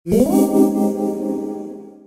Hello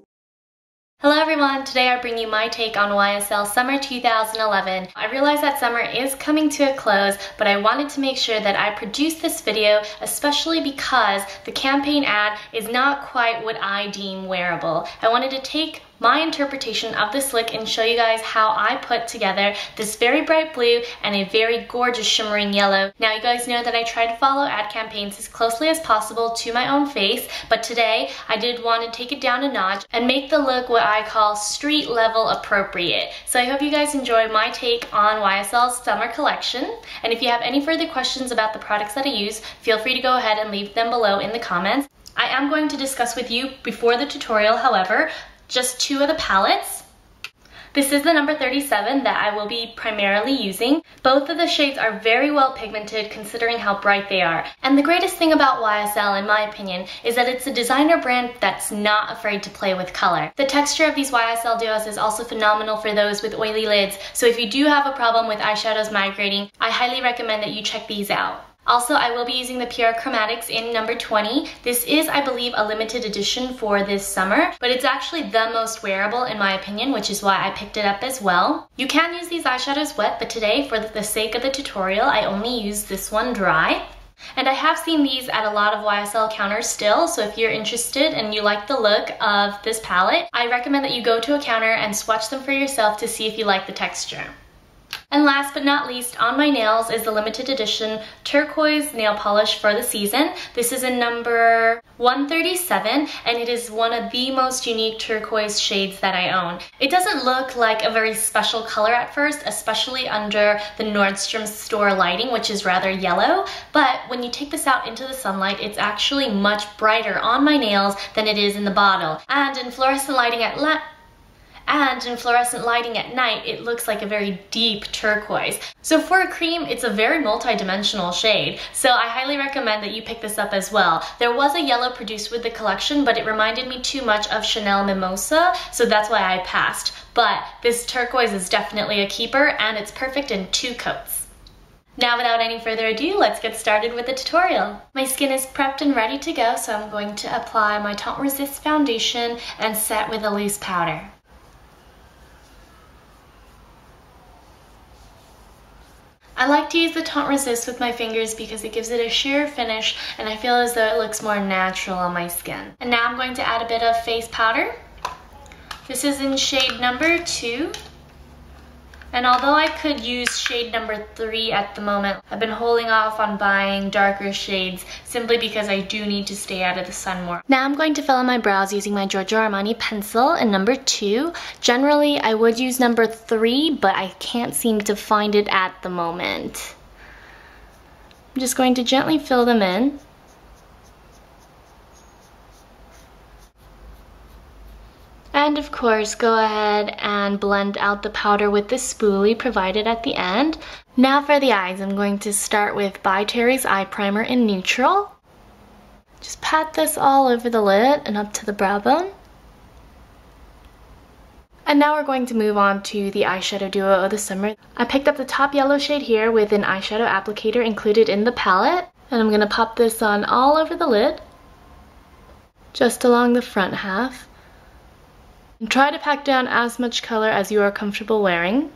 everyone, today I bring you my take on YSL Summer 2011. I realize that summer is coming to a close, but I wanted to make sure that I produced this video, especially because the campaign ad is not quite what I deem wearable. I wanted to take my interpretation of this look and show you guys how I put together this very bright blue and a very gorgeous shimmering yellow. Now you guys know that I try to follow ad campaigns as closely as possible to my own face, but today I did want to take it down a notch and make the look what I call street level appropriate. So I hope you guys enjoy my take on YSL's summer collection, and if you have any further questions about the products that I use, feel free to go ahead and leave them below in the comments. I am going to discuss with you before the tutorial, however, just two of the palettes. This is the number 37 that I will be primarily using. Both of the shades are very well pigmented considering how bright they are. And the greatest thing about YSL, in my opinion, is that it's a designer brand that's not afraid to play with color. The texture of these YSL duos is also phenomenal for those with oily lids, so if you do have a problem with eyeshadows migrating, I highly recommend that you check these out. Also, I will be using the PR Chromatics in number 20. This is, I believe, a limited edition for this summer, but it's actually the most wearable in my opinion, which is why I picked it up as well. You can use these eyeshadows wet, but today, for the sake of the tutorial, I only use this one dry. And I have seen these at a lot of YSL counters still, so if you're interested and you like the look of this palette, I recommend that you go to a counter and swatch them for yourself to see if you like the texture. And last but not least, on my nails is the limited edition turquoise nail polish for the season. This is in number 137, and it is one of the most unique turquoise shades that I own. It doesn't look like a very special color at first, especially under the Nordstrom store lighting, which is rather yellow, but when you take this out into the sunlight, it's actually much brighter on my nails than it is in the bottle. And in fluorescent lighting at night, it looks like a very deep turquoise. So for a cream, it's a very multi-dimensional shade, so I highly recommend that you pick this up as well. There was a yellow produced with the collection, but it reminded me too much of Chanel Mimosa, so that's why I passed. But this turquoise is definitely a keeper, and it's perfect in 2 coats. Now, without any further ado, let's get started with the tutorial. My skin is prepped and ready to go, so I'm going to apply my Teint Resist foundation and set with a loose powder. I like to use the Teint Resist with my fingers because it gives it a sheer finish and I feel as though it looks more natural on my skin. And now I'm going to add a bit of face powder. This is in shade number 2. And although I could use shade number 3 at the moment, I've been holding off on buying darker shades simply because I do need to stay out of the sun more. Now I'm going to fill in my brows using my Giorgio Armani pencil in number 2. Generally, I would use number 3, but I can't seem to find it at the moment. I'm just going to gently fill them in. And of course, go ahead and blend out the powder with the spoolie provided at the end. Now for the eyes, I'm going to start with By Terry's Eye Primer in Neutral. Just pat this all over the lid and up to the brow bone. And now we're going to move on to the eyeshadow duo of the summer. I picked up the top yellow shade here with an eyeshadow applicator included in the palette. And I'm going to pop this on all over the lid, just along the front half. And try to pack down as much color as you are comfortable wearing.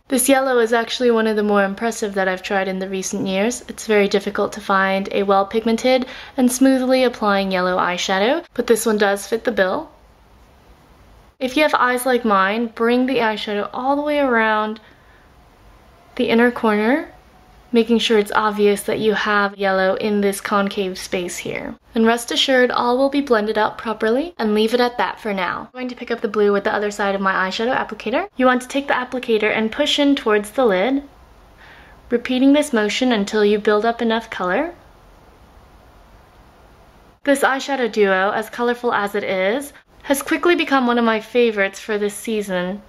This yellow is actually one of the more impressive that I've tried in the recent years. It's very difficult to find a well-pigmented and smoothly applying yellow eyeshadow, but this one does fit the bill. If you have eyes like mine, bring the eyeshadow all the way around the inner corner, making sure it's obvious that you have yellow in this concave space here. And rest assured, all will be blended out properly, and leave it at that for now. I'm going to pick up the blue with the other side of my eyeshadow applicator. You want to take the applicator and push in towards the lid, repeating this motion until you build up enough color. This eyeshadow duo, as colorful as it is, has quickly become one of my favorites for this season.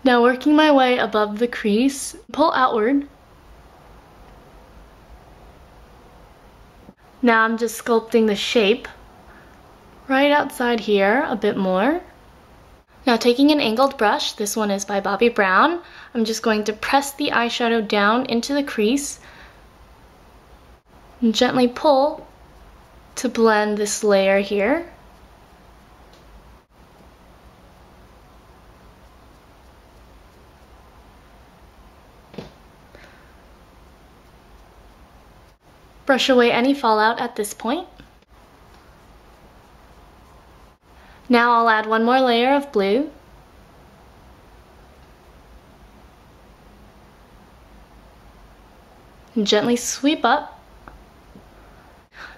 Now working my way above the crease, pull outward. Now I'm just sculpting the shape right outside here a bit more. Now taking an angled brush, this one is by Bobbi Brown, I'm just going to press the eyeshadow down into the crease And gently pull to blend this layer here. Brush away any fallout at this point. Now I'll add one more layer of blue. And gently sweep up.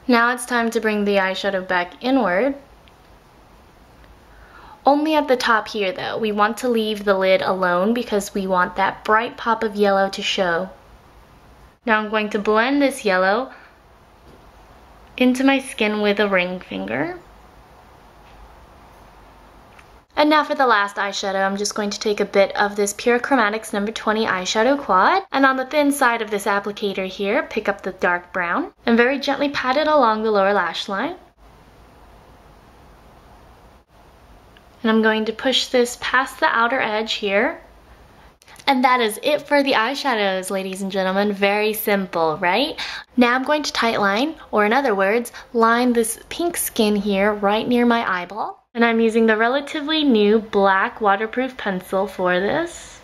Now it's time to bring the eyeshadow back inward. Only at the top here though. We want to leave the lid alone because we want that bright pop of yellow to show. Now I'm going to blend this yellow into my skin with a ring finger. And now for the last eyeshadow, I'm just going to take a bit of this Pure Chromatics number 20 eyeshadow quad, and on the thin side of this applicator here, pick up the dark brown, and very gently pat it along the lower lash line. And I'm going to push this past the outer edge here. And that is it for the eyeshadows, ladies and gentlemen. Very simple, right? Now I'm going to tightline, or in other words, line this pink skin here right near my eyeball. And I'm using the relatively new black waterproof pencil for this.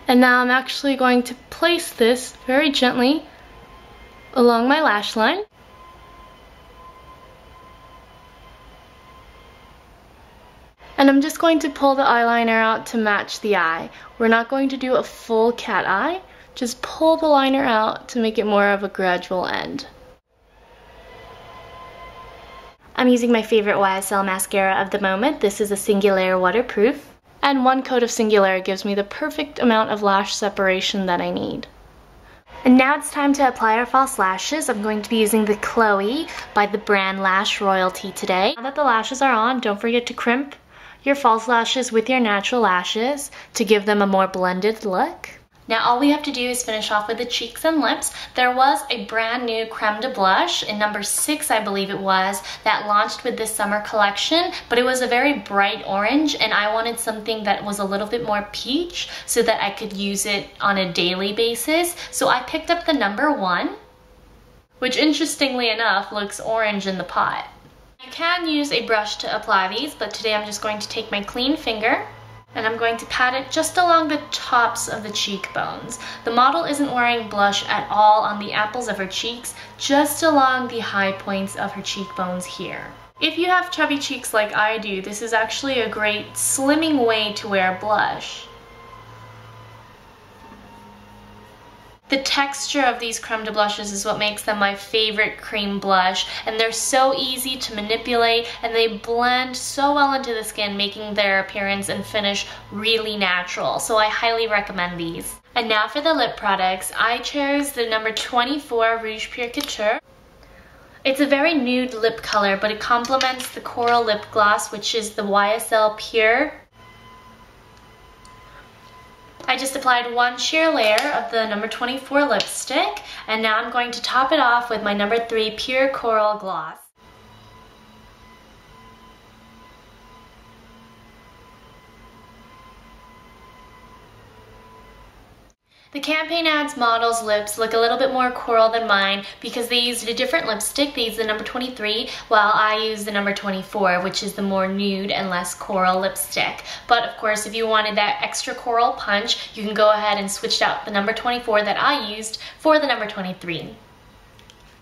And now I'm actually going to place this very gently along my lash line. And I'm just going to pull the eyeliner out to match the eye. We're not going to do a full cat eye, just pull the liner out to make it more of a gradual end. I'm using my favorite YSL mascara of the moment. This is a Singular waterproof. And one coat of Singular gives me the perfect amount of lash separation that I need. And now it's time to apply our false lashes. I'm going to be using the Chloe by the brand Lash Royalty today. Now that the lashes are on, don't forget to crimp your false lashes with your natural lashes to give them a more blended look. Now all we have to do is finish off with the cheeks and lips. There was a brand new Creme de Blush in number 6, I believe it was, that launched with this summer collection, but it was a very bright orange and I wanted something that was a little bit more peach so that I could use it on a daily basis. So I picked up the number 1, which interestingly enough looks orange in the pot. You can use a brush to apply these, but today I'm just going to take my clean finger and I'm going to pat it just along the tops of the cheekbones. The model isn't wearing blush at all on the apples of her cheeks, just along the high points of her cheekbones here. If you have chubby cheeks like I do, this is actually a great slimming way to wear blush. The texture of these creme de blushes is what makes them my favorite cream blush, and they're so easy to manipulate and they blend so well into the skin, making their appearance and finish really natural. So I highly recommend these. And now for the lip products, I chose the number 24 Rouge Pure Couture. It's a very nude lip color, but it complements the coral lip gloss, which is the YSL Pure. I just applied one sheer layer of the number 24 lipstick, and now I'm going to top it off with my number 3 Pure Coral Gloss. The campaign ads model's lips look a little bit more coral than mine because they used a different lipstick. They used the number 23 while I used the number 24, which is the more nude and less coral lipstick. But of course, if you wanted that extra coral punch, you can go ahead and switch out the number 24 that I used for the number 23.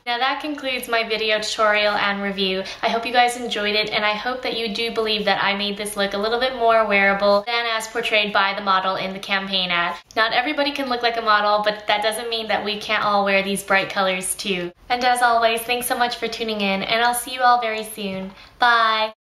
Now that concludes my video tutorial and review. I hope you guys enjoyed it, and I hope that you do believe that I made this look a little bit more wearable than as portrayed by the model in the campaign ad. Not everybody can look like a model, but that doesn't mean that we can't all wear these bright colors too. And as always, thanks so much for tuning in, and I'll see you all very soon. Bye!